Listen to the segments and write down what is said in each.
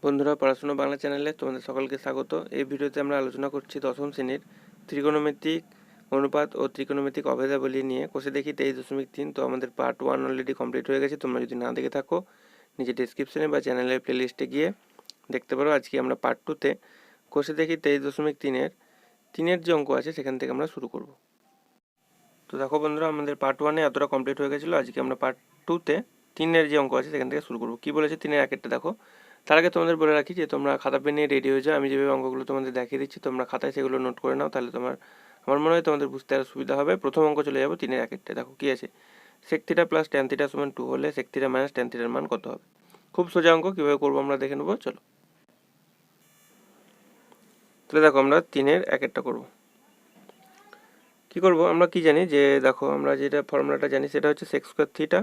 বন্ধুরা, পড়াশোনা বাংলা চ্যানেলে তোমাদের সকলকে স্বাগত। এই ভিডিওতে আমরা আলোচনা করছি দশম শ্রেণীর ত্রিকোণমিতিক অনুপাত ও ত্রিকোণমিতিক অভেদাবলী নিয়ে। কোষে দেখি 23.3। তো আমাদের পার্ট 1 অলরেডি কমপ্লিট হয়ে গেছে। তোমরা যদি না দেখে থাকো নিচে ডিসক্রিপশনে বা চ্যানেলের প্লেলিস্টে গিয়ে দেখতে পারো। আজকে আমরা পার্ট 2তে কোষে দেখি 23.3-এর যে অঙ্ক আছে সেখান থেকে আমরা শুরু করব। তো দেখো বন্ধুরা, আমাদের পার্ট 1-এ এতটা কমপ্লিট হয়ে গেছিলো। আজকে আমরা পার্ট 2তে 3-এর যে অঙ্ক আছে সেখান থেকে শুরু করব। কি বলেছে 3-এর একেরটা দেখো। তার আগে তোমাদের বলে রাখি যে তোমরা খাতা পেন নিয়ে রেডি হয়ে যাও। আমি যেভাবে অঙ্কগুলো তোমাদের দেখিয়ে দিচ্ছি তোমরা খাতায় সেগুলো নোট করে নাও, তাহলে আমার মনে হয় তোমাদের বুঝতে আরও সুবিধা হবে। প্রথম অঙ্ক চলে যাবো 3-এর একেরটা। দেখো কি আছে, sec θ প্লাস tan θ সমান 2 হলে sec θ মাইনাস tan θ এর মান কত হবে। খুব সোজা অঙ্ক, কীভাবে করবো আমরা দেখে নেবো। চলো তাহলে দেখো আমরা 3-এর একেরটা করবো। কি করব, আমরা কি জানি যে দেখো আমরা যেটা ফর্মুলাটা জানি সেটা হচ্ছে sec square theta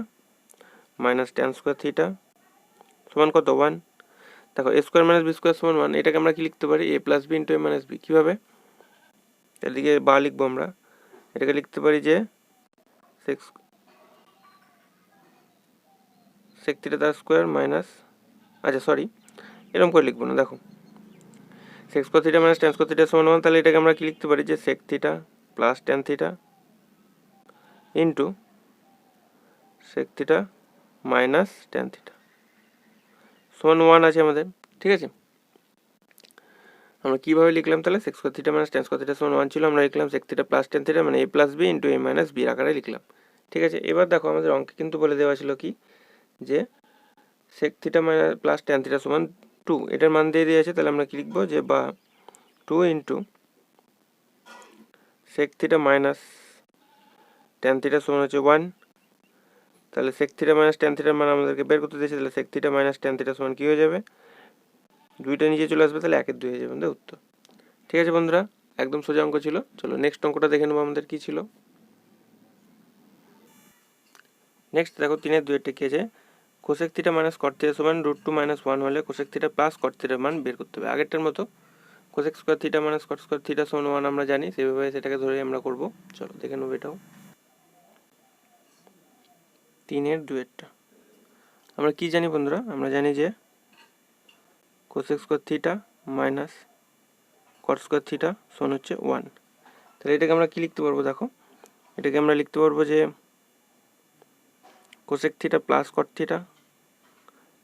minus tan square theta সমান কত 1। দেখো a square minus B square সমান 1, এটাকে আমরা কি লিখতে পারি a plus B into a minus B. কীভাবে, এদিকে বা লিখবো আমরা, এটাকে লিখতে পারি যে sec থিটা তার স্কোয়ার মাইনাস, আচ্ছা সরি এরকম করে লিখবো না। দেখো sec square theta minus tan square theta সমান 1, তাহলে এটাকে আমরা কি লিখতে পারি যে sec theta plus tan theta into sec theta minus tan theta সমান 1 আছে আমাদের। ঠিক আছে, আমরা কীভাবে লিখলাম তাহলে sec square theta minus tan square theta সমান 1 ছিল, আমরা লিখলাম sec theta plus tan theta মানে a plus B into a minus B আকারে লিখলাম। ঠিক আছে, এবার দেখো আমাদের অঙ্কে কিন্তু বলে দেওয়া ছিল কি যে sec theta minus plus tan theta সমান 2, এটার মান দিয়ে দিয়েছে। তাহলে আমরা কি লিখবো যে বা 2 into sec theta minus tan theta সমান হচ্ছে 1। তাহলে sec থিটা মাইনাস tan থিটার মান আমাদেরকে বের করতে দিয়েছে। তাহলে sec theta minus tan theta সমান কী হয়ে যাবে, 2টা নিচে চলে আসবে, তাহলে 1-এর 2 হয়ে যাবে আমাদের উত্তর। ঠিক আছে বন্ধুরা, একদম সোজা অঙ্ক ছিল। চলো নেক্সট অঙ্কটা দেখে নেবো আমাদের কী ছিল। নেক্সট দেখো 3-এর 2-এরটা কী আছে, কোসেক থিটা মাইনাস কট থিটা সমান √2 মাইনাস 1 হলে কোসেক থিটা প্লাস কট থিটার মান বের করতে হবে। আগেরটার মতো cosec square theta minus cot square theta সমান 1 আমরা জানি, সেইভাবে সেটাকে ধরে আমরা করব। চলো দেখে নেবো এটাও। 3-এর 2-এরটা আমরা কি জানি বন্ধুরা, আমরা জানি যে cosec square theta minus cot square theta সমান হচ্ছে 1। তাহলে এটাকে আমরা কি লিখতে পারবো, দেখো এটাকে আমরা লিখতে পারবো যে cosec theta plus cot theta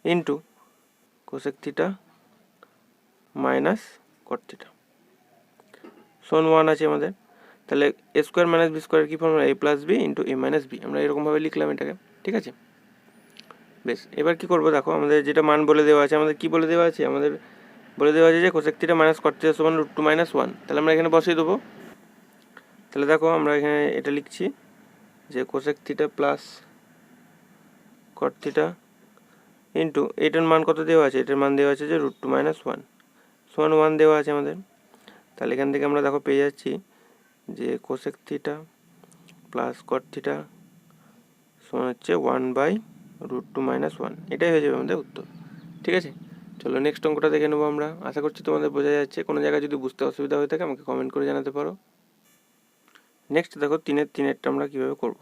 into cosec theta minus কট থিটা সমান 1 আছে আমাদের। তাহলে এ স্কোয়ার মাইনাস বি স্কোয়ার কি ফর্মুলা, এ প্লাস বি ইন্টু এ মাইনাস বি, আমরা এরকমভাবে লিখলাম এটাকে। ঠিক আছে, বেশ এবার কি করবো, দেখো আমাদের যেটা মান বলে দেওয়া আছে, আমাদের কি বলে দেওয়া আছে, আমাদের বলে দেওয়া আছে যে কোসেক থিটা মাইনাস কট থিটা সমান √2 মাইনাস 1। তাহলে আমরা এখানে বসিয়ে দেবো। তাহলে দেখো আমরা এখানে এটা লিখছি যে cosec theta plus cot theta into এটার মান কত দেওয়া আছে, এটার মান দেওয়া আছে যে √2 মাইনাস 1 সমান 1 দেওয়া আছে আমাদের। তাহলে এখান থেকে আমরা দেখো পেয়ে যাচ্ছি যে cosec theta plus cot theta সমান হচ্ছে 1/√2 মাইনাস 1, এটাই হয়ে যাবে আমাদের উত্তর। ঠিক আছে, চলো নেক্সট অঙ্কটা দেখে নেবো আমরা। আশা করছি তোমাদের বোঝা যাচ্ছে। কোনো জায়গায় যদি বুঝতে অসুবিধা হয়ে থাকে আমাকে কমেন্ট করে জানাতে পারো। নেক্সট দেখো 3-এর 3-এরটা আমরা কীভাবে করব।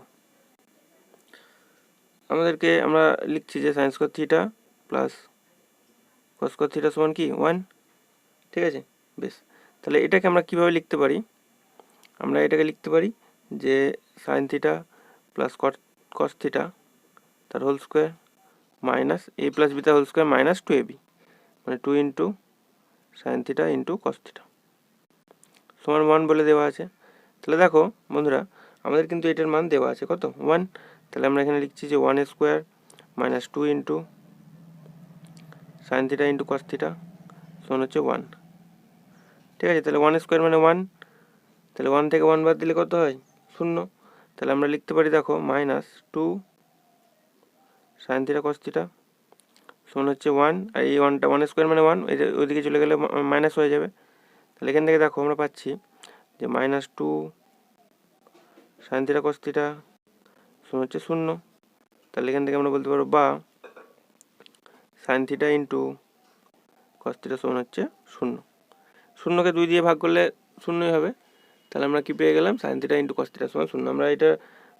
আমরা লিখছি যে sine square theta plus cos square theta সমান কি 1। ঠিক আছে, বেশ তাহলে এটাকে আমরা কীভাবে লিখতে পারি, আমরা এটাকে লিখতে পারি যে sine theta plus cos theta তার হোল স্কোয়ার মাইনাস এ প্লাস বি তার হোল স্কোয়ার মাইনাস 2ab, মানে 2 into sine theta into cos theta সমান 1 বলে দেওয়া আছে। তাহলে দেখো বন্ধুরা, আমাদের কিন্তু এটার মান দেওয়া আছে কত 1। তাহলে আমরা এখানে লিখছি যে 1 square minus 2 into sine theta into cos theta সমান হচ্ছে 1। ঠিক আছে, তাহলে 1 স্কোয়ার মানে 1, তাহলে 1 থেকে 1 বাদ দিলে কত হয় 0। তাহলে আমরা লিখতে পারি দেখো minus 2 sign theta cos theta সমান হচ্ছে 1, আর এই 1টা 1 স্কোয়ার মানে 1, ওইদিকে চলে গেলে মাইনাস হয়ে যাবে। তাহলে এখান থেকে দেখো আমরা পাচ্ছি যে minus 2 sign theta cos theta সমান হচ্ছে 0। তাহলে এখান থেকে আমরা বলতে পারবো বা sine theta into cos theta সমান হচ্ছে 0। 0কে 2 দিয়ে ভাগ করলে 0ই হবে। তাহলে আমরা কি পেয়ে গেলাম, sine theta into cos theta সমান 0। আমরা এটা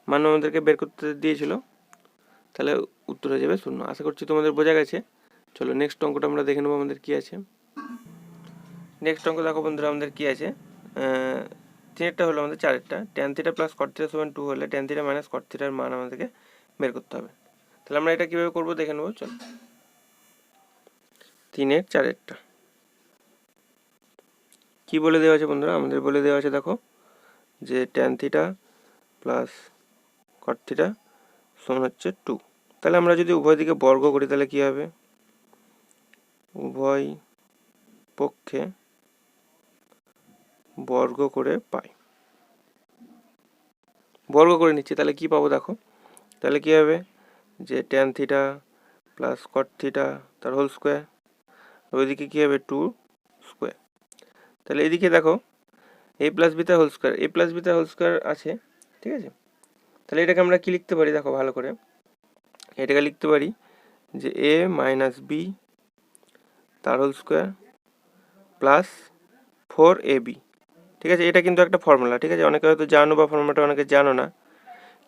মান আমাদেরকে বের করতে দিয়েছিল, তাহলে উত্তর হয়ে যাবে 0। আশা করছি তোমাদের বোঝা গেছে। চলো নেক্সট অঙ্কটা আমরা দেখে নেবো আমাদের কী আছে। নেক্সট অঙ্ক দেখো বন্ধুরা আমাদের কী আছে, তিনেরটা হলো আমাদের চারেরটা, tan theta plus cot theta সমান 2 হলে ট্যান থিটা মাইনাস কট থিটার মান আমাদেরকে বের করতে হবে। তাহলে আমরা এটা কীভাবে করবো দেখে নেবো। চলো তিনের চারেরটা কী বলে দেওয়া আছে বন্ধুরা, আমাদের বলে দেওয়া আছে দেখো যে tan theta plus cot theta সমান হচ্ছে 2। তাহলে আমরা যদি উভয় দিকে বর্গ করি তাহলে কী হবে, উভয় পক্ষে বর্গ করে পাই, বর্গ করে নিচ্ছি তাহলে কি পাবো দেখো, তাহলে কি হবে যে tan theta plus cot theta তার হোল স্কোয়ার, ওইদিকে কী হবে 2 স্কোয়ার। তাহলে এদিকে দেখো এ প্লাস বি তার হোল স্কোয়ার, এ প্লাস বি তার হোল স্কোয়ার আছে, ঠিক আছে। তাহলে এটাকে আমরা কি লিখতে পারি দেখো ভালো করে, এটাকে লিখতে পারি যে এ মাইনাস বি তার হোল স্কোয়ার প্লাস 4ab, ঠিক আছে। এটা কিন্তু একটা ফর্মুলা, ঠিক আছে, অনেকে হয়তো জানো বা ফর্মুলাটা অনেকে জানো না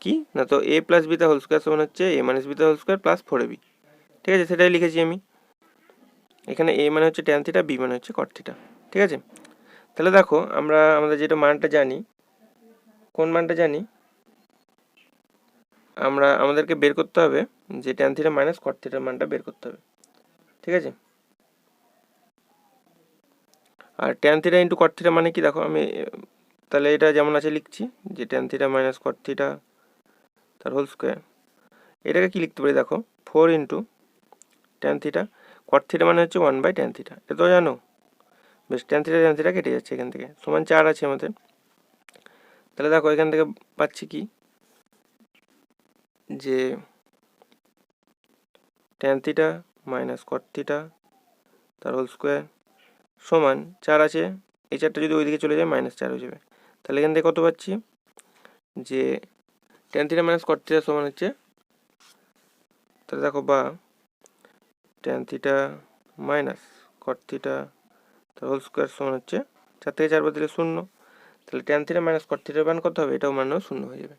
কি না, তো এ প্লাস বি তার হোল স্কোয়ার সমান হচ্ছে এ মাইনাস বি তার হোল স্কোয়ার প্লাস 4ab, ঠিক আছে, সেটাই লিখেছি আমি এখানে। এ মানে হচ্ছে ট্যান থিটা, বি মানে হচ্ছে কট থিটা, ঠিক আছে। তাহলে দেখো আমরা আমাদের যেটা মানটা জানি, কোন মানটা জানি, আমাদেরকে বের করতে হবে যে ট্যান থিটা মাইনাস কট থিটার মানটা বের করতে হবে, ঠিক আছে। আর tan theta into cot theta মানে কি দেখো, আমি তাহলে এটা যেমন আছে লিখছি যে ট্যান থিটা মাইনাস কট থিটা তার হোল স্কোয়ার, এটাকে কি লিখতে পারি দেখো 4 ইন্টু ট্যান থিটা, কট থিটা মানে হচ্ছে 1 বাই ট্যান থিটা, এটা তো জানো। বেশ, ট্যান থিটা কেটে যাচ্ছে এখান থেকে, সমান 4 আছে আমাদের। তাহলে দেখো এখান থেকে পাচ্ছি কি যে ট্যান থিটা মাইনাস কট থিটা তার হোল স্কোয়ার সমান 4 আছে, এই 4টা যদি ওইদিকে চলে যায় -4 হয়ে যাবে। তাহলে এখান থেকে কত পাচ্ছি যে ট্যান থিটা মাইনাস কট থিটা সমান হচ্ছে, তাহলে দেখো বা ট্যান থিটা মাইনাস কট থিটা তার হোল স্কোয়ার সমান হচ্ছে 4 থেকে 4 বাদ দিলে 0, তাহলে ট্যান থিটা মাইনাস কট থিটার মান কত হবে, এটাও মানও 0 হয়ে যাবে।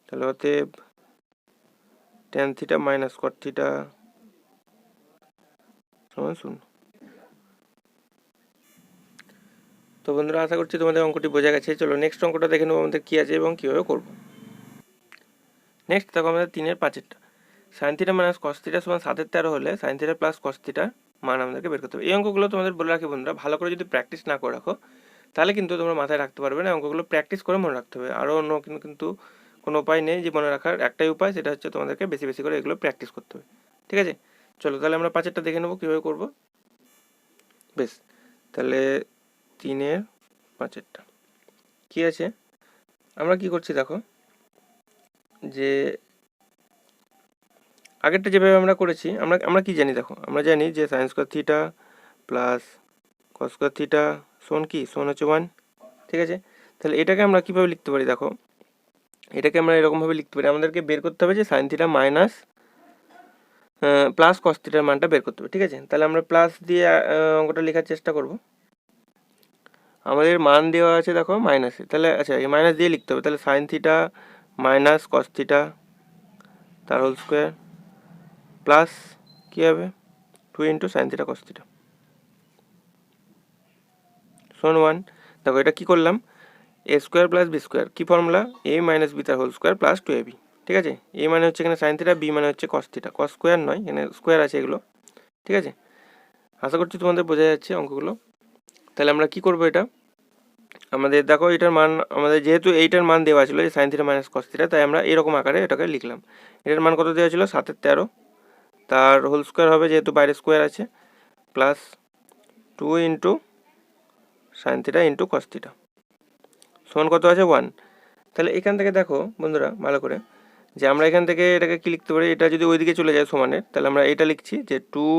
তাহলে অতএব ট্যান থিটা মাইনাস কট থিটা সমান 0। তো বন্ধুরা আশা করছি তোমাদের অঙ্কটি বোঝা গেছে। চলো নেক্সট অঙ্কটা দেখে নেবো আমাদের কী আছে এবং কীভাবে করবো। নেক্সট দেখো আমাদের 3-এর 5-এরটা, sine theta minus cos theta সমান 7-13 হলে সাইন থিটা প্লাস কস থিটার মান আমাদেরকে বের করতে হবে। এই অঙ্কগুলো তোমাদের বলে রাখি বন্ধুরা, ভালো করে যদি প্র্যাকটিস না করে রাখো তাহলে কিন্তু তোমরা মাথায় রাখতে পারবে না, অঙ্কগুলো প্র্যাকটিস করে মনে রাখতে হবে। আরও অন্য কিন্তু কোনো উপায় নেই যে মনে রাখার, একটাই উপায়, সেটা হচ্ছে তোমাদেরকে বেশি বেশি করে এগুলো প্র্যাকটিস করতে হবে, ঠিক আছে। চলো তাহলে আমরা 5-এরটা দেখে নেবো কীভাবে করবো। বেশ, তাহলে 3-এর 5-এরটা কী আছে, আমরা কি করছি দেখো যে আগেরটা যেভাবে আমরা করেছি, আমরা কি জানি দেখো, আমরা জানি যে sine square theta plus cos square theta সমান কি, সমান হচ্ছে 1, ঠিক আছে। তাহলে এটাকে আমরা কীভাবে লিখতে পারি দেখো, এটাকে আমরা এরকমভাবে লিখতে পারি, আমাদেরকে বের করতে হবে যে sine theta minus plus cos থিটার মানটা বের করতে হবে, ঠিক আছে। তাহলে আমরা প্লাস দিয়ে অঙ্কটা লেখার চেষ্টা করব। আমাদের মান দেওয়া আছে দেখো মাইনাসে, তাহলে আচ্ছা এই মাইনাস দিয়ে লিখতে হবে, তাহলে sign theta minus cos theta তার হোল স্কোয়ার প্লাস কী হবে 2 into sine theta cos theta সমান 1। দেখো এটা কী করলাম, এ স্কোয়ার প্লাস বি স্কোয়ার, কী ফর্মুলা, এ মাইনাস বি তার হোল স্কোয়ার প্লাস 2ab, ঠিক আছে। এ মানে হচ্ছে এখানে সাইন থিটা, বি মানে হচ্ছে কস থিটা, কস স্কোয়ার নয়, এখানে স্কোয়ার আছে এগুলো, ঠিক আছে। আশা করছি তোমাদের বোঝা যাচ্ছে অঙ্কগুলো। তাহলে আমরা কি করব, এটা আমাদের দেখো এটার মান, আমাদের যেহেতু এইটার মান দেওয়া ছিল যে sine theta minus cos theta, তাই আমরা এরকম আকারে এটাকে লিখলাম। এটার মান কত দেওয়া ছিল 7-13, তার হোল স্কোয়ার হবে যেহেতু বাইরে স্কোয়ার আছে, plus 2 into sine theta into cos theta সমান কত আছে 1। তাহলে এখান থেকে দেখো বন্ধুরা ভালো করে যে আমরা এখান থেকে এটাকে কি লিখতে পারি, এটা যদি ওইদিকে চলে যায় সমানের, তাহলে আমরা এটা লিখছি যে 2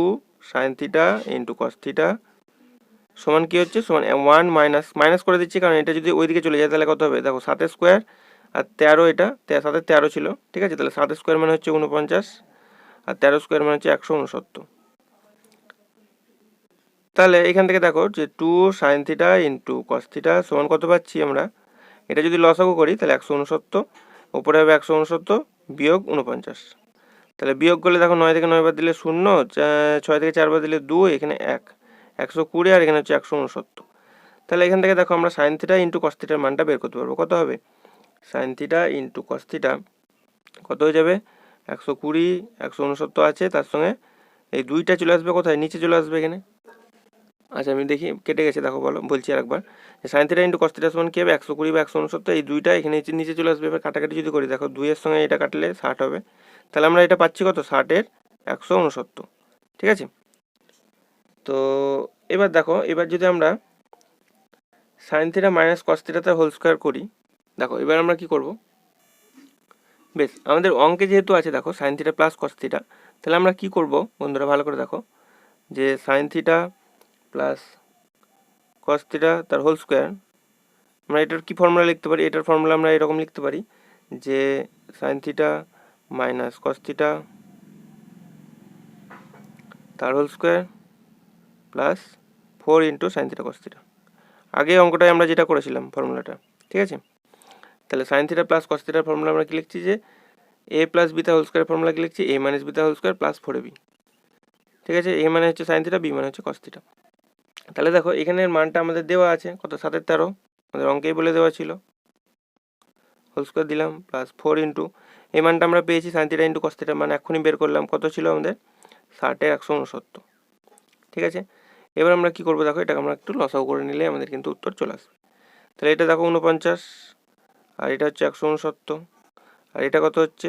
sine theta into cos theta সমান কি হচ্ছে, সমান 1 মাইনাস করে দিচ্ছি, কারণ এটা যদি ওইদিকে চলে যায় তাহলে কত হবে দেখো 7 স্কোয়ার আর 13, এটা 7-13 ছিল, ঠিক আছে। তাহলে 7 স্কোয়ার মানে হচ্ছে 49 আর 13 স্কোয়ার মানে হচ্ছে 169। তাহলে এখান থেকে দেখো যে 2 sine theta into cos theta সমান কত পাচ্ছি আমরা, এটা যদি লসাগু করি তাহলে 169, উপরে হবে 169 বিয়োগ 49, তাহলে বিয়োগ করলে দেখো 9 থেকে 9 বার দিলে 0, 6 থেকে 4 বার দিলে 2, এখানে 1, 120 আর এখানে হচ্ছে 169। তাহলে এখান থেকে দেখো আমরা সাইন থিটা ইন্টু কস থিটার মানটা বের করতে পারবো। কত হবে? Sine theta into cos theta কত হয়ে যাবে? 120, 169 আছে, তার সঙ্গে এই 2টা চলে আসবে কোথায়? নিচে চলে আসবে এখানে। আচ্ছা আমি দেখি কেটে গেছে, দেখো বলছি আরেকবার। Sine theta into cos theta সমান কি হবে? 120 বা 169, এই 2টা এখানে নিচে চলে আসবে। এবার কাটাকাটি যদি করি, দেখো 2 এর সঙ্গে এটা কাটলে 60 হবে। তাহলে আমরা এটা পাচ্ছি কত? 60 এর 169। ঠিক আছে। তো এবার দেখো, এবার যদি আমরা সাইন থিটা মাইনাস কস থিটাতে হোল স্কোয়ার করি, দেখো এবার আমরা কি করব? বেশ, আমাদের অঙ্কে যেহেতু আছে দেখো sign theta plus cos theta, তাহলে আমরা কি করব বন্ধুরা ভালো করে দেখো, যে sine theta plus cos theta তার হোল স্কোয়ার, আমরা এটার কি ফর্মুলা লিখতে পারি? এটার ফর্মুলা আমরা এরকম লিখতে পারি যে sine theta minus cos theta তার whole square plus 4 into sine theta cos theta. আগে অঙ্কটায় আমরা যেটা করেছিলাম ফর্মুলাটা, ঠিক আছে। তাহলে সাইন থিটা প্লাস কস থিটার ফর্মুলা আমরা কি লিখছি? যে A plus beta whole square formula কি লিখছি? A minus beta whole square plus 4ab। ঠিক আছে, এ মানে হচ্ছে সাইন থিটা, বি মানে হচ্ছে কস থিটা। তাহলে দেখো এখানের মানটা আমাদের দেওয়া আছে কত? 7/13, আমাদের অঙ্কেই বলে দেওয়া ছিল। হোল স্কোয়ার দিলাম প্লাস 4 ইন্টু এই মানটা আমরা পেয়েছি সাইন থিটা ইন্টু কস থিটার মান এক্ষুনি বের করলাম, কত ছিল আমাদের? 60 এর 169। ঠিক আছে, এবার আমরা কি করবো? দেখো এটাকে আমরা একটু লসাগু করে নিলে আমাদের কিন্তু উত্তর চলে আসবে। তাহলে এটা দেখো 49, আর এটা হচ্ছে 169, আর এটা কত হচ্ছে?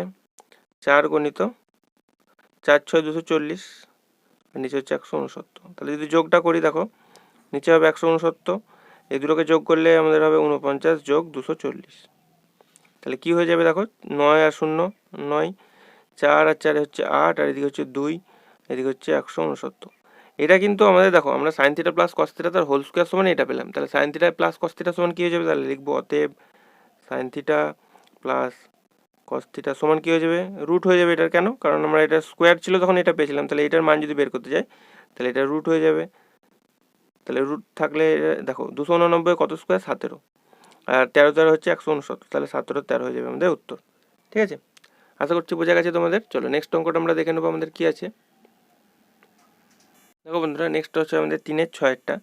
4 গুণিত 4 6 240, আর নিচে হচ্ছে 169। তাহলে যদি যোগটা করি দেখো নিচে হবে 169, এই দুটোকে যোগ করলে আমাদের হবে 49 যোগ 240। তাহলে কি হয়ে যাবে? দেখো 9 আর 0 9, 4 আর 4 হচ্ছে 8, আর এদিকে হচ্ছে 2, এদিকে হচ্ছে 169। এটা কিন্তু আমাদের দেখো আমরা sine theta plus cos theta তার হোল স্কোয়ার সমান এটা পেলাম। তাহলে sign theta plus cos theta সমান কি হয়ে যাবে? তাহলে লিখবো অতএব sine theta plus cos theta সমান কি হয়ে যাবে? রুট হয়ে যাবে এটার। কেন? কারণ আমরা এটা স্কোয়ার ছিল তখন এটা পেয়েছিলাম, তাহলে এটার মান যদি বের করতে যাই তাহলে এটা রুট হয়ে যাবে। তাহলে রুট থাকলে দেখো 289 কত স্কোয়ার? 17, আর 13 13 হচ্ছে 169, তাহলে 17 13 হয়ে যাবে আমাদের উত্তর। ঠিক আছে, আশা করছি বোঝা গেছে তোমাদের। চলো নেক্সট অঙ্কটা আমরা দেখে নেবো আমাদের কি আছে। দেখো বন্ধুরা, নেক্সট হচ্ছে আমাদের 3 এর 6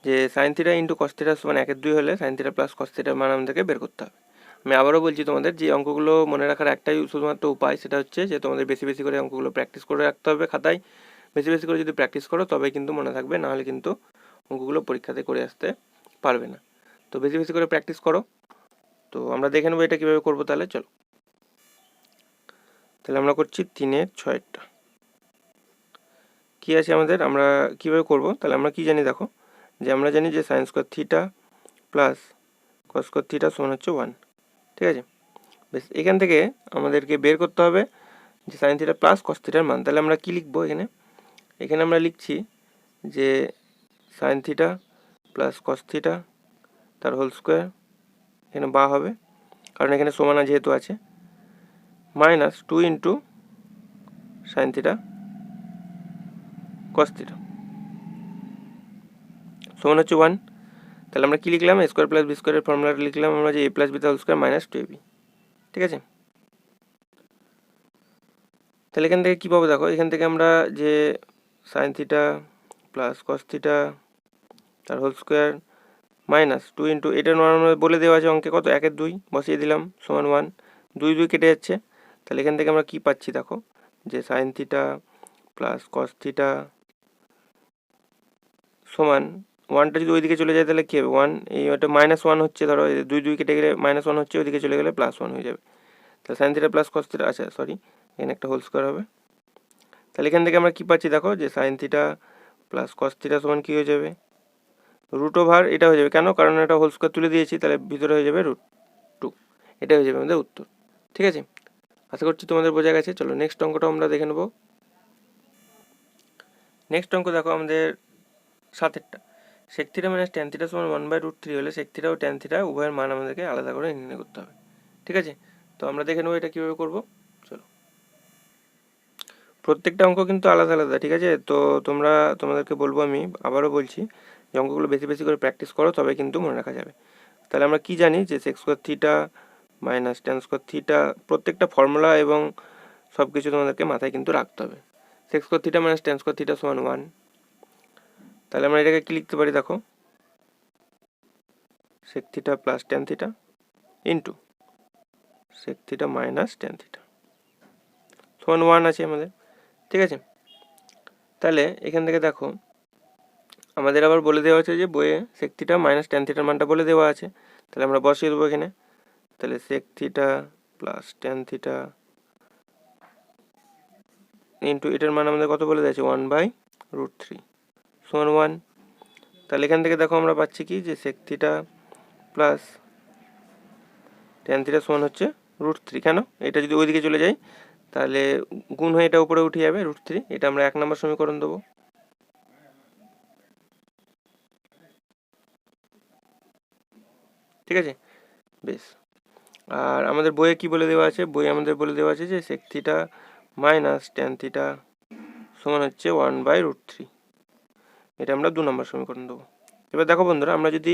যে sine theta into cos theta সমান 1/2 হলে সাইন থিটা প্লাস কস থিটার মান আমাদেরকে বের করতে হবে। আমি আবারও বলছি তোমাদের, যে অঙ্কগুলো মনে রাখার একটাই শুধুমাত্র উপায়, সেটা হচ্ছে যে তোমাদের বেশি বেশি করে অঙ্কগুলো প্র্যাকটিস করে রাখতে হবে খাতায়। বেশি বেশি করে যদি প্র্যাকটিস করো তবেই কিন্তু মনে থাকবে, নাহলে কিন্তু অঙ্কগুলো পরীক্ষাতে করে আসতে পারবে না। তো বেশি বেশি করে প্র্যাকটিস করো। তো আমরা দেখে নেবো এটা কীভাবে করবো। তাহলে চলো, তাহলে আমরা করছি 3 এর 6 কী আছে আমাদের, আমরা কীভাবে করব? তাহলে আমরা কি জানি দেখো, যে আমরা জানি যে sine square theta plus cos square theta সমান হচ্ছে 1। ঠিক আছে, বেশ, এখান থেকে আমাদেরকে বের করতে হবে যে সাইন থিটা প্লাস কস থিটার মান। তাহলে আমরা কি লিখবো এখানে? এখানে আমরা লিখছি যে sine theta plus cos theta তার হোল স্কোয়ার, এখানে বা হবে কারণ এখানে সমান যেহেতু আছে, minus 2 into sine theta cos theta সমান হচ্ছে 1। তাহলে আমরা কি লিখলাম? এ স্কোয়ার প্লাস বি স্কোয়ারের ফর্মুলাটা লিখলাম আমরা, যে A plus B whole square minus 2ab। ঠিক আছে, তাহলে এখান থেকে কী পাবো? দেখো এখান থেকে আমরা যে sine theta plus cos theta তার হোল স্কোয়ার মাইনাস 2 ইন্টু এটা নর্মাল বলে দেওয়া আছে অঙ্কে, কত? 1 এর 2 বসিয়ে দিলাম সমান 1, 2 2 কেটে যাচ্ছে। তাহলে এখান থেকে আমরা কি পাচ্ছি দেখো, যে sine theta plus cos theta সমান 1টা যদি ওইদিকে চলে যায় তাহলে কী হবে? 1, এই ওটা -1 হচ্ছে, ধরো 2 2 কেটে গেলে -1 হচ্ছে, ওইদিকে চলে গেলে +1 হয়ে যাবে। তাহলে sign theta plus cos theta, আচ্ছা সরি, এখানে একটা হোল স্কোয়ার হবে। তাহলে এখান থেকে আমরা কি পাচ্ছি দেখো, যে sine theta plus cos theta সমান কী হয়ে যাবে? রুট ওভার এটা হয়ে যাবে। কেন? কারণ এটা হোল স্কোয়ার তুলে দিয়েছি, তাহলে ভিতরে হয়ে যাবে √2। এটা হয়ে যাবে আমাদের উত্তর। ঠিক আছে, আশা করছি তোমাদের বোঝা গেছে। চলো নেক্সট অঙ্কটা আমরা দেখে নেব। নেক্সট অঙ্ক দেখো আমাদের 7 sec theta minus tan theta সমান 1/√3 হলে সেক থিটা ও ট্যান থিটা উভয়ের মান আমাদেরকে আলাদা করে নির্ণয় করতে হবে। ঠিক আছে, তো আমরা দেখে নেবো এটা কীভাবে করবো। চলো, প্রত্যেকটা অঙ্ক কিন্তু আলাদা আলাদা। ঠিক আছে, তো তোমাদেরকে বলবো, আমি আবারও বলছি, যে অঙ্কগুলো বেশি বেশি করে প্র্যাকটিস করো, তবে কিন্তু মনে রাখা যাবে। তাহলে আমরা কি জানি, যে sec square theta minus tan square theta প্রত্যেকটা ফর্মুলা এবং সব কিছু তোমাদেরকে মাথায় কিন্তু রাখতে হবে। Sec square theta minus tan square theta সমান 1। তাহলে আমরা এটাকে কি লিখতে পারি দেখো, sec theta plus tan theta into sec theta minus tan theta সমান 1 আছে আমাদের। ঠিক আছে, তাহলে এখান থেকে দেখো আমাদের আবার বলে দেওয়া আছে যে বইয়ে সেক থিটা মাইনাস টেন থিটার মানটা বলে দেওয়া আছে। তাহলে আমরা বসিয়ে দেবো এখানে। তাহলে sec theta plus tan theta into এটার মান আমাদের কত বলে দিয়েছে 1/√3 সমান 1। তাহলে এখান থেকে দেখো আমরা পাচ্ছি কি যে sec theta plus tan theta সমান হচ্ছে √3। কেন? এটা যদি ওইদিকে চলে যায় তাহলে গুণ হয়ে এটা উপরে উঠে যাবে √3। এটা আমরা 1 নম্বর সমীকরণ দেবো। ঠিক আছে, বেশ। আর আমাদের বইয়ে কি বলে দেওয়া আছে, বইয়ে আমাদের বলে দেওয়া আছে যে sec theta minus tan theta সমান হচ্ছে 1/√3। এটা আমরা 2 নম্বর সমীকরণ দেবো। এবার দেখো বন্ধুরা, আমরা যদি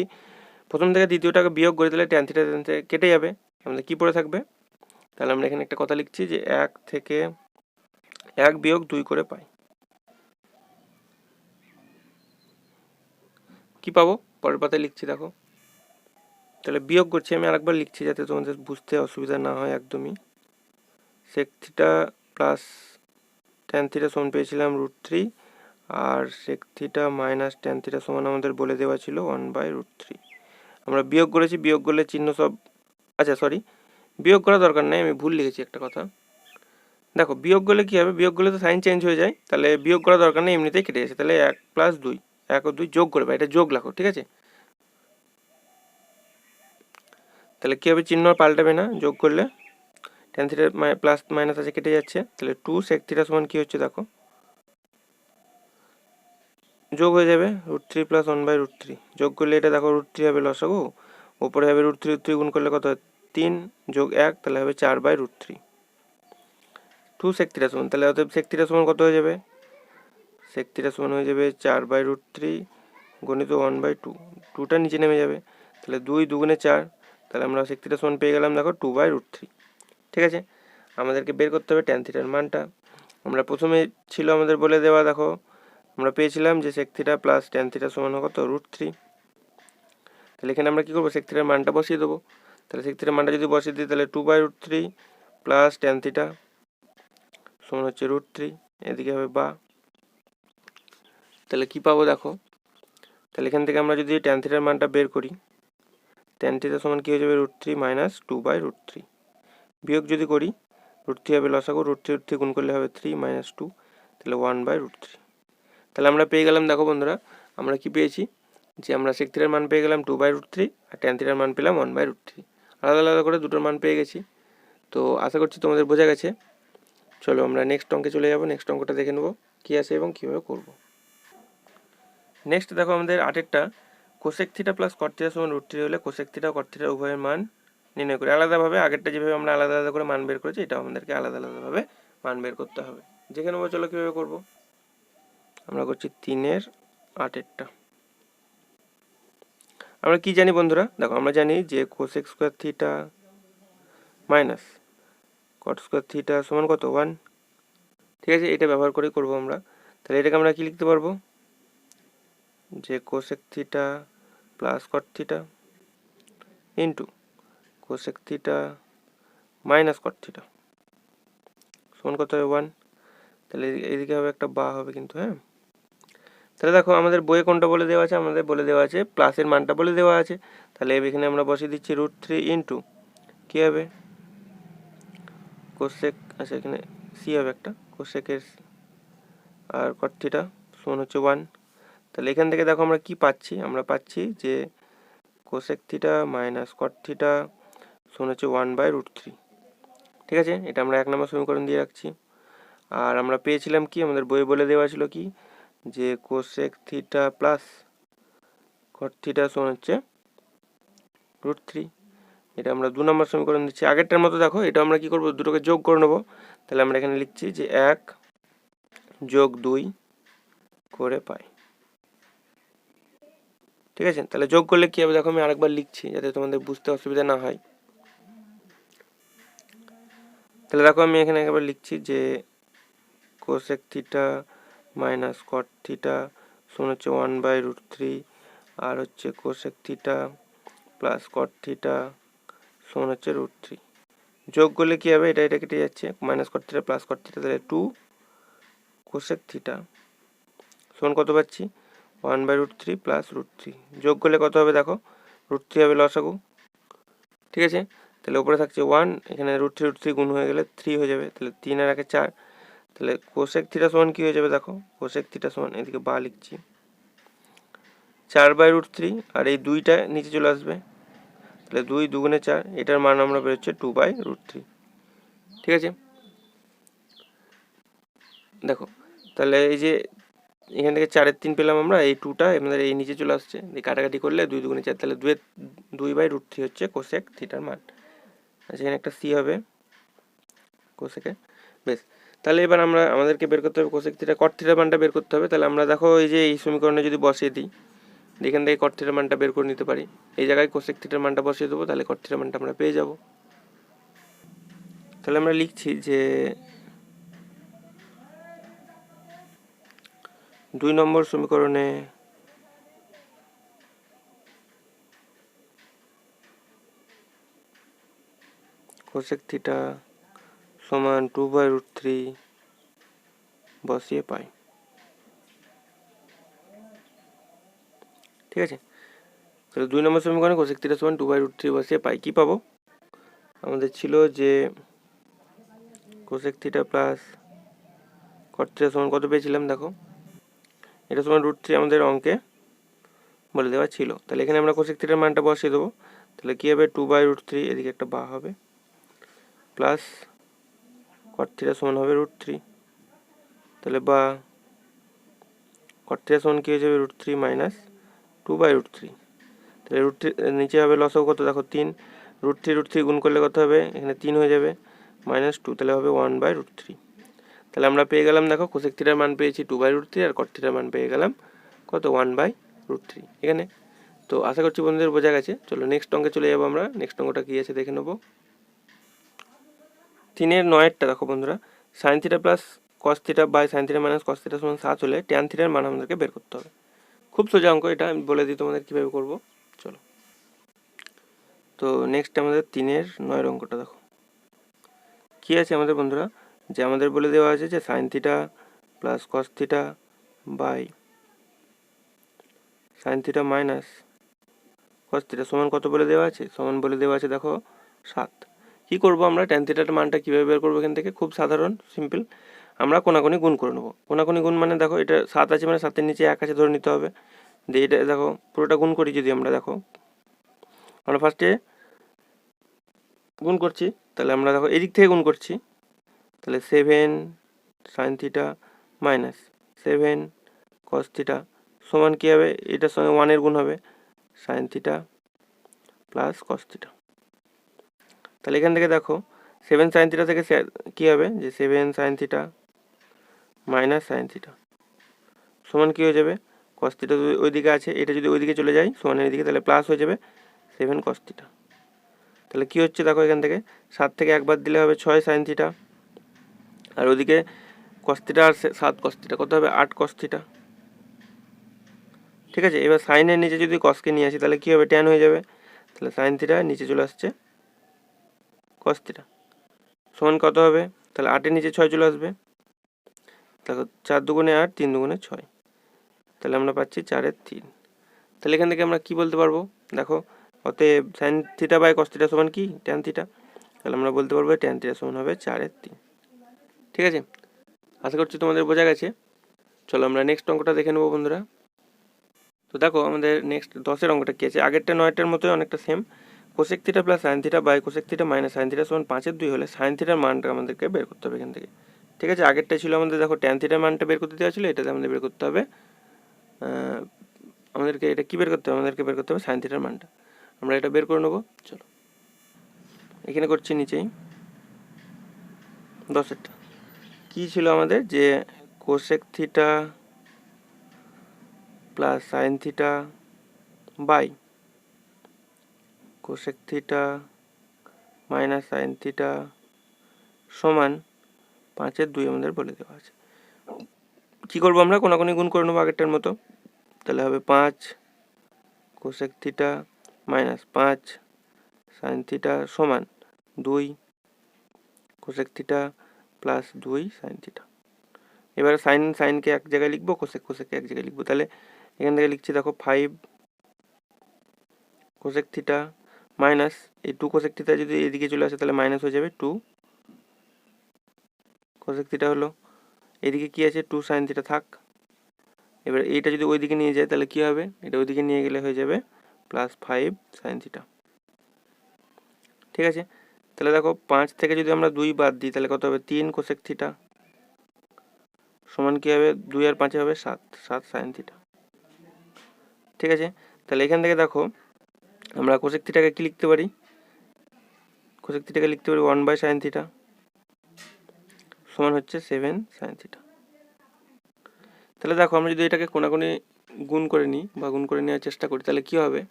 প্রথম থেকে দ্বিতীয়টাকে বিয়োগ করি তাহলে টেন থিটা কেটে যাবে, আমাদের কি পড়ে থাকবে? তাহলে আমরা এখানে একটা কথা লিখছি যে 1 থেকে 1 বিয়োগ 2 করে পাই। কি পাবো পরের পাতায় লিখছি দেখো। তাহলে বিয়োগ করছি, আমি আরেকবার লিখছি যাতে তোমাদের বুঝতে অসুবিধা না হয় একদমই। Sec theta plus tan theta সমান পেয়েছিলাম √3, আর sec theta minus tan theta সমান আমাদের বলে দেওয়া ছিল 1/√3। আমরা বিয়োগ করেছি, বিয়োগ করলে চিহ্ন সব, আচ্ছা সরি, বিয়োগ করা দরকার নেই, আমি ভুল লিখেছি একটা কথা। দেখো বিয়োগ করলে কি হবে, বিয়োগ করলে তো সাইন চেঞ্জ হয়ে যায়, তাহলে বিয়োগ করা দরকার নেই, এমনিতেই কেটে যাচ্ছে। তাহলে 1 + 2, 1 ও 2 যোগ করবে, এটা যোগ লেখো। ঠিক আছে, তাহলে কি হবে, চিহ্ন পাল্টাবে না যোগ করলে। টেন থিটা প্লাস মাইনাস আছে, কেটে যাচ্ছে। তাহলে 2 সেক থিটা সমান কি হচ্ছে দেখো, যোগ হয়ে যাবে √3 + 1/√3। যোগ করলে এটা দেখো √3 হবে লসাগু, উপরে হবে √3 গুণ করলে কত হয় 3 যোগ 1, তাহলে হবে 4/√3। 2 সেক থিটা সমান, তাহলে অতএব সেক থিটা সমান কত হয়ে যাবে, সেক থিটা সমান হয়ে যাবে 4/√3 গণিত 1/2। 2টা নিচে নেমে যাবে, তাহলে 2 2 4, তাহলে আমরা সেক থিটা সমান পেয়ে গেলাম দেখো 2/√3। ঠিক আছে, আমাদেরকে বের করতে হবে টেন থিটার মানটা। আমরা প্রথমে ছিল আমাদের বলে দেওয়া, দেখো আমরা পেয়েছিলাম যে sec theta plus tan theta সমান কত √3। তাহলে এখানে আমরা কি করবো, সেক থিটার মানটা বসিয়ে দেবো। তাহলে সেক থিটার মানটা যদি বসিয়ে দিই তাহলে 2/√3 প্লাস টেন থিটা সমান হচ্ছে √3, এদিকে হবে বা। তাহলে কি পাবো দেখো, তাহলে এখান থেকে আমরা যদি টেন থিটার মানটা বের করি, টেন থিটা সমান কি হয়ে যাবে √3 মাইনাস 2/√3। বিয়োগ যদি করি √3 হবে লসাগু, √3 গুণ করলে হবে 3 - 2, তাহলে 1/√3। তাহলে আমরা পেয়ে গেলাম দেখো বন্ধুরা, আমরা কি পেয়েছি যে আমরা সেক থিটার মান পেয়ে গেলাম 2/√3 আর টেন থিটার মান পেলাম 1/√3। আলাদা আলাদা করে দুটোর মান পেয়ে গেছি। তো আশা করছি তোমাদের বোঝা গেছে। চলো আমরা নেক্সট অঙ্কে চলে যাব, নেক্সট অঙ্কটা দেখে নেবো কী আছে এবং কীভাবে করব। নেক্সট দেখো আমাদের 8এরটা, cosec theta plus cot theta সমান √3 হলে কোসেক থিটা কট থিটা উভয়ের মান নির্ণয় করে। আলাদাভাবে, আগেরটা যেভাবে আমরা আলাদা আলাদা করে মান বের করেছি, এটাও আমাদেরকে আলাদা আলাদাভাবে মান বের করতে হবে। যেখানে চলো কীভাবে করবো, আমরা করছি 3-8। আমরা কি জানি বন্ধুরা, দেখো আমরা জানি যে cosec square theta minus cot square theta সমান কত 1। ঠিক আছে, এটা ব্যবহার করে করব আমরা। তাহলে এটাকে আমরা কি লিখতে পারবো, যে cosec theta plus cot theta into cosec theta minus কট থিটা সমান কত হবে 1। তাহলে এদিকে হবে একটা বা হবে কিন্তু, হ্যাঁ। তাহলে দেখো আমাদের বইয়ে কোনটা বলে দেওয়া আছে, আমাদের বলে দেওয়া আছে প্লাসের মানটা বলে দেওয়া আছে। তাহলে এখানে আমরা বসিয়ে দিচ্ছি √3 ইন্টু কী হবে কোসেক, আচ্ছা এখানে সি হবে একটা কোসেকের, আর কট থিটা সমান হচ্ছে 1। তাহলে এখান থেকে দেখো আমরা কি পাচ্ছি, আমরা পাচ্ছি যে কোসেক থিটা মাইনাস কট থিটা সমান হচ্ছে 1/√3। ঠিক আছে, এটা আমরা 1 নম্বর সমীকরণ দিয়ে রাখছি। আর আমরা পেয়েছিলাম কি, আমাদের বইয়ে বলে দেওয়া ছিল কি, যে cosec theta plus cot theta সমান হচ্ছে √3। এটা আমরা 2 নম্বর সমীকরণ দিচ্ছি। আগেরটার মতো দেখো এটা আমরা কি করব, দুটোকে যোগ করে নেবো। তাহলে আমরা এখানে লিখছি যে 1 যোগ 2 করে পাই। ঠিক আছে, তাহলে যোগ করলে কি হবে দেখো, আমি আরেকবার লিখছি যাতে তোমাদের বুঝতে অসুবিধা না হয়। তাহলে দেখো আমি এখানে একবার লিখছি যে কোসেক থিটা মাইনাস কট থিটা সমান হচ্ছে 1/√3, আর হচ্ছে cosec theta plus cot theta সমান হচ্ছে √3। যোগ করলে কি হবে, এটা কেটে যাচ্ছে, মাইনাস কট থিটা প্লাস কট থিটা, তাহলে 2 কোসেক থিটা সমান কত পাচ্ছি, 1/√3 প্লাস √3। যোগ করলে কত হবে দেখো, √3 হবে লসাগু, ঠিক আছে। তাহলে উপরে থাকছে 1, এখানে √3 গুণ হয়ে গেলে 3 হয়ে যাবে, তাহলে 3 আর 1 4। তাহলে কোসেক থিটা সমান কি হয়ে যাবে দেখো, কোসেক থিটা সমান এদিকে বা লিখছি 4/√3, আর এই 2টা নিচে চলে আসবে, তাহলে 2 2 4, এটার মান আমরা বেরোচ্ছে 2/√3, ঠিক আছে। দেখো তাহলে এই যে এখান থেকে 4-এর 3 পেলাম আমরা, এই 2টা আমাদের এই নিচে চলে আসছে, কাটাকাটি করলে 2 2 4, তাহলে 2/√3 হচ্ছে কোসেক থিটার মান। আচ্ছা, এখানে একটা সি হবে কোসেকে, বেশ। তাহলে এবার আমাদেরকে বের করতে হবে কোসেক থিটা কট থিটার মানটা বের করতে হবে। তাহলে আমরা দেখো এই যে এই সমীকরণে যদি বসিয়ে দিই, এখান থেকে কট থিটার মানটা বের করে নিতে পারি, এই জায়গায় কোসেক থিটার মানটা বসিয়ে দেবো, তাহলে কট থিটার মানটা আমরা পেয়ে যাব। তাহলে আমরা লিখছি যে 2 নম্বর সমীকরণে কোসেক থিটা সমান 2/√3 বসিয়ে পাই, ঠিক আছে। তাহলে 2 নম্বর সমীকরণে কোসেক থিটা সমান 2/√3 বসিয়ে পাই, কি পাবো, আমাদের ছিল যে cosec theta plus cot theta সমান কত পেয়েছিলাম দেখো, এটা সমান √3 আমাদের অঙ্কে বলে দেওয়া ছিল। তাহলে এখানে আমরা কোসেক থিটার মানটা বসিয়ে দেবো, তাহলে কি হবে 2/√3, এদিকে একটা বা হবে, প্লাস কট থিটা সমান হবে √3, তাহলে বা কট থিটা সমান কি হয়ে যাবে √3 মাইনাস 2/√3, তাহলে √3 নিচে হবে লসাগু কত দেখো 3, √3 গুণ করলে কত হবে, এখানে 3 হয়ে যাবে, -2, তাহলে হবে 1/√3। তাহলে আমরা পেয়ে গেলাম দেখো কোসেক থিটার মান পেয়েছি 2/√3, আর কট থিটার মান পেয়ে গেলাম কত 1/√3 এখানে। তো আশা করছি বন্ধুদের বোঝা গেছে। চলো নেক্সট অঙ্কে চলে যাবো আমরা। নেক্সট অঙ্কটা কি আছে দেখে নেবো। 3-এর 9-এরটা দেখো বন্ধুরা, sine theta plus cos theta by sine theta minus cos theta সমান 7 হলে ট্যান থিটার মান আমাদেরকে বের করতে হবে। খুব সোজা অঙ্ক এটা, আমি বলে দিই তোমাদের কীভাবে করবো। চলো, তো নেক্সট আমাদের 3-এর 9-এর অঙ্কটা দেখো কী আছে আমাদের বন্ধুরা, যে আমাদের বলে দেওয়া আছে যে sine theta plus cos theta by sine theta minus cos theta সমান কত বলে দেওয়া আছে, সমান বলে দেওয়া আছে দেখো 7। কি করব আমরা, ট্যান থিটার মানটা কীভাবে বের করবো এখান থেকে, খুব সাধারণ সিম্পল, আমরা কোনাকুনি গুণ করে নেবো। কোনাকুনি গুণ মানে দেখো এটা 7 আছে মানে 7-এর নিচে 1 আছে ধরে নিতে হবে, দিয়ে এটা দেখো পুরোটা গুণ করি যদি আমরা, দেখো আমরা ফার্স্টে গুণ করছি, তাহলে আমরা দেখো এদিক থেকে গুণ করছি, তাহলে 7 সাইন থিটা মাইনাস 7 কস থিটা সমান কী হবে, এটার সঙ্গে 1-এর গুণ হবে sign theta plus cos theta. তাহলে এখান থেকে দেখো 7 সাইন থিটা থেকে কী হবে, যে 7 sign theta minus sine theta সমান কী হয়ে যাবে, কস থিটা ওইদিকে আছে, এটা যদি ওইদিকে চলে যায় সমানের এদিকে, তাহলে প্লাস হয়ে যাবে 7 কস থিটা। তাহলে কী হচ্ছে দেখো, এখান থেকে 7 থেকে একবার দিলে হবে 6 সাইন থিটা, আর ওদিকে কস থিটা আর 7 কস থিটা কত হবে 8 কস থিটা, ঠিক আছে। এবার সাইনের নিচে যদি কসকে নিয়ে আসি তাহলে কী হবে, ট্যান হয়ে যাবে, তাহলে সাইন থিটা নিচে চলে আসছে কস থিটা সমান কত হবে, তাহলে 8-এর নিচে 6 চলে আসবে, দেখো 4 দুগুণে 8 3 দুগুণে 6, তাহলে আমরা পাচ্ছি 4-এর 3। তাহলে এখান থেকে আমরা কি বলতে পারবো দেখো, অতএব sine theta by cos theta সমান কি ট্যান থিটা, তাহলে আমরা বলতে পারবো ট্যান থিটা সমান হবে 4-এর 3, ঠিক আছে। আশা করছি তোমাদের বোঝা গেছে। চলো আমরা নেক্সট অঙ্কটা দেখে নেবো বন্ধুরা। তো দেখো আমাদের নেক্সট 10-এর অঙ্কটা কী আছে, আগেরটা 9-টার মতোই অনেকটা same, cosec theta plus sine theta by cosec theta minus sine theta সমান 5-এর 2 হলে সাইন থিটার মানটা আমাদেরকে বের করতে হবে এখান থেকে, ঠিক আছে। আগেরটা ছিল আমাদের দেখো ট্যান থিটার মানটা বের করতে দেওয়া ছিল, এটাতে আমাদের বের করতে হবে আমাদেরকে এটা কী বের করতে হবে, আমাদেরকে বের করতে হবে সাইন থিটার মানটা, আমরা এটা বের করে নেবো। চলো এখানে করছি নিচেই 10-এরটা কী ছিল আমাদের, যে cosec theta plus sine theta by cosec theta minus sine theta সমান 5/2 আমাদের বলে দেওয়া আছে। কী করবো আমরা? কোনাকুনি গুণ করে নেবো আগেরটার মতো। তাহলে হবে 5 cosec theta minus 5 sign theta সমান 2 cosec theta plus 2 sine theta. এবারে সাইনকে এক জায়গায় লিখবো, কোসেককে এক জায়গায় লিখবো। তাহলে এখান থেকে লিখছি দেখো 5 কোসেক থিটা মাইনাস এই 2 কোসেক থিটা যদি এদিকে চলে আসে তাহলে মাইনাস হয়ে যাবে 2 কোসেক থিটা হলো। এদিকে কি আছে? 2 সাইন থিটা থাক। এবার এইটা যদি ওইদিকে নিয়ে যায় তাহলে কি হবে? এটা ওইদিকে নিয়ে গেলে হয়ে যাবে প্লাস 5 সাইন থিটা। ঠিক আছে, তাহলে দেখো 5 থেকে যদি আমরা 2 বাদ দিই তাহলে কত হবে? 3 কোসেক থিটা সমান কি হবে? 2 আর 5 হবে 7 সাইন থিটা। ঠিক আছে, তাহলে এখান থেকে দেখো আমরা কোসেক থিটাকে কি লিখতে পারি? কোসেক থিটাকে লিখতে পারি 1/sin থিটা সমান হচ্ছে 7 সাইন থিটা। তাহলে দেখো আমরা যদি এটাকে কোনাকুনি গুণ করে নিই বা গুণ করে নেওয়ার চেষ্টা করি তাহলে কি হবে?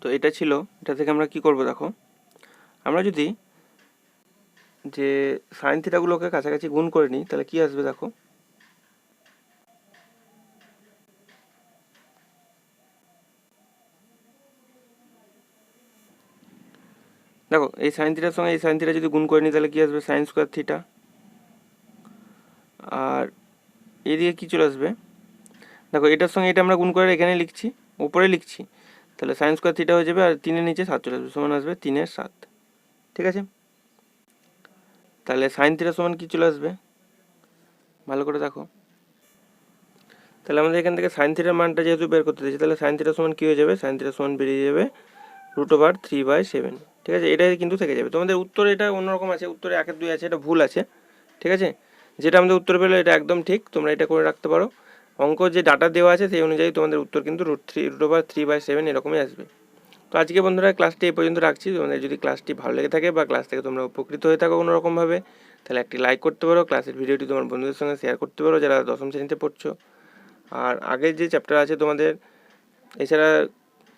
তো এটা ছিল, এটা থেকে আমরা কি করব দেখো, আমরা যদি যে সাইন থিটাগুলোকে কাছাকাছি গুণ করে নিই তাহলে কি আসবে দেখো, দেখো এই সাইন থিটার সঙ্গে এই সাইন থিটা যদি গুণ করে নিই তাহলে কি আসবে? Sine square theta. আর এদিকে কি চলে আসবে? দেখো এটার সঙ্গে এটা আমরা গুণ করে এখানে লিখছি, উপরে লিখছি, তাহলে সাইন স্কোয়ার থিটা হয়ে যাবে আর 3-এর নিচে 7 চলে আসবে, সমান আসবে 3/7। ঠিক আছে, তাহলে সাইন থিটা সমান কি চলে আসবে? ভালো করে দেখো, তাহলে আমাদের এখান থেকে সাইন থিটার মানটা যেহেতু বের করতে দিয়েছি তাহলে সাইন থিটা সমান কি হয়ে যাবে? সাইন থিটা সমান বেরিয়ে যাবে √3/7। ঠিক আছে, এটাই কিন্তু থেকে যাবে। তোমাদের উত্তরে এটা অন্যরকম আছে, উত্তরে 1-2 আছে, এটা ভুল আছে। ঠিক আছে, যেটা আমাদের উত্তর পেলো এটা একদম ঠিক, তোমরা এটা করে রাখতে পারো। অঙ্ক যে ডাটা দেওয়া আছে সেই অনুযায়ী তোমাদের উত্তর কিন্তু √3/7 এরকমই আসবে। তো আজকে বন্ধুরা ক্লাসটি এই পর্যন্ত রাখছি। তোমাদের যদি ক্লাসটি ভালো লেগে থাকে বা ক্লাস থেকে তোমরা উপকৃত হয়ে থাকো কোনোরকমভাবে তাহলে একটি লাইক করতে পারো, ক্লাসের ভিডিওটি তোমার বন্ধুদের সঙ্গে শেয়ার করতে পারো যারা 10ম শ্রেণীতে পড়ছো। আর আগের যে চ্যাপ্টার আছে তোমাদের, এছাড়া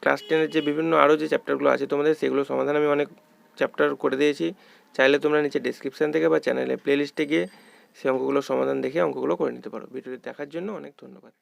ক্লাস 10-এর যে বিভিন্ন আরও যে চ্যাপ্টারগুলো আছে তোমাদের, সেগুলো সমাধান আমি অনেক চ্যাপ্টার করে দিয়েছি। চাইলে তোমরা নিচে ডেসক্রিপশান থেকে বা চ্যানেলে প্লেলিস্টে গিয়ে সেই অঙ্কগুলোর সমাধান দেখে অঙ্কগুলো করে নিতে পারো। ভিডিওটি দেখার জন্য অনেক ধন্যবাদ।